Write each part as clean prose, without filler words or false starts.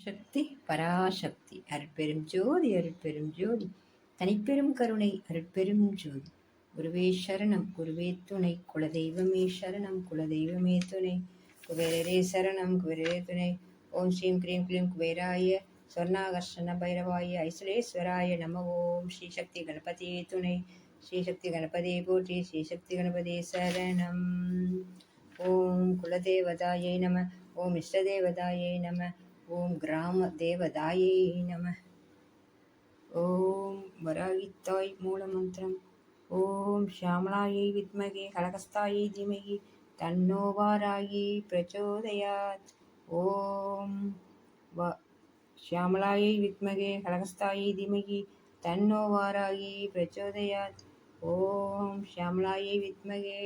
சக்தி பராசக்தி அருட்பெரும் ஜோதி அருட்பெரும் ஜோதி தனிப்பெரும் கருணை அருட்பெரும் ஜோதி குருவே சரணம் குருவே துணை குலதெய்வமே சரணம் குலதெய்வமே துணை குபேரரே சரணம் குபேரரே துணை ஓம் ஸ்ரீம் கிரீம் க்ளீம் குபேராய சொர்ணாகர்ஷண பைரவாய ஐசுலேஸ்வராய நம ஓம் ஸ்ரீ சக்தி கணபதியே துணை ஸ்ரீ சக்தி கணபதியை போற்றி ஸ்ரீ சக்தி கணபதி சரணம் ஓம் குலதேவதாயை நம ஓம் இஷ்டதேவதாயை நம ஓம் கிராம தேவதாயை நம ஓம் வராகித்தாய் மூலமந்திரம் ஓம் ஷியாமளாயை வித்மகே கலகஸ்தாயை தீமகி தன்னோ வாராகி பிரச்சோதயாத் ஓம் ஷியாமளாயை வித்மகே கலகஸ்தாயை தீமகி தன்னோ வாராகி பிரச்சோதயாத் ஓம் ஷியாமளாயை வித்மகே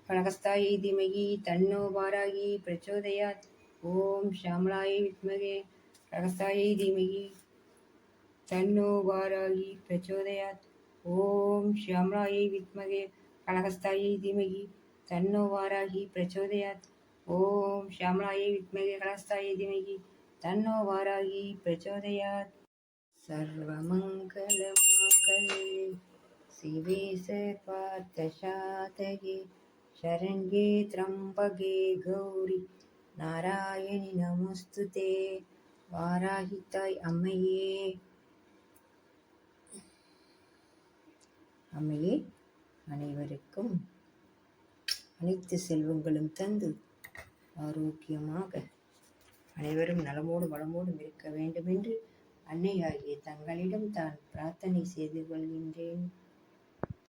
கனகஸ்தாயை தீமகி தன்னோ வாராகி பிரச்சோதயாத் ஓம் ஷியாமளாயை வித்மகே கனகஸ்தாயை தீமகி தன்னோ வாராகி பிரச்சோதயாத் ஓம் ஷியாமளாயை வித்மகே கனகஸ்தாயை தீமகி தன்னோ வாராகி பிரச்சோதயாத் ஓம் ஷியாமளாயை வித்மகே கனகஸ்தாயை தீமகி தன்னோ வாராகி பிரச்சோதயாத் சர்வமங்கலமாங்கல்யே சிவே சர்வார்த்தசாதகே शरण्ये त्र्यंबके गौरी नारायणि नमोस्तुते வாராகித்தாய் அம்மையே அம்மையே அனைவருக்கும் அனைத்து செல்வங்களும் தந்து ஆரோக்கியமாக அனைவரும் நலமோடு வளமோடும் இருக்க வேண்டும் என்று அன்னையாகிய தங்களிடம் தான் பிரார்த்தனை செய்து கொள்கின்றேன்.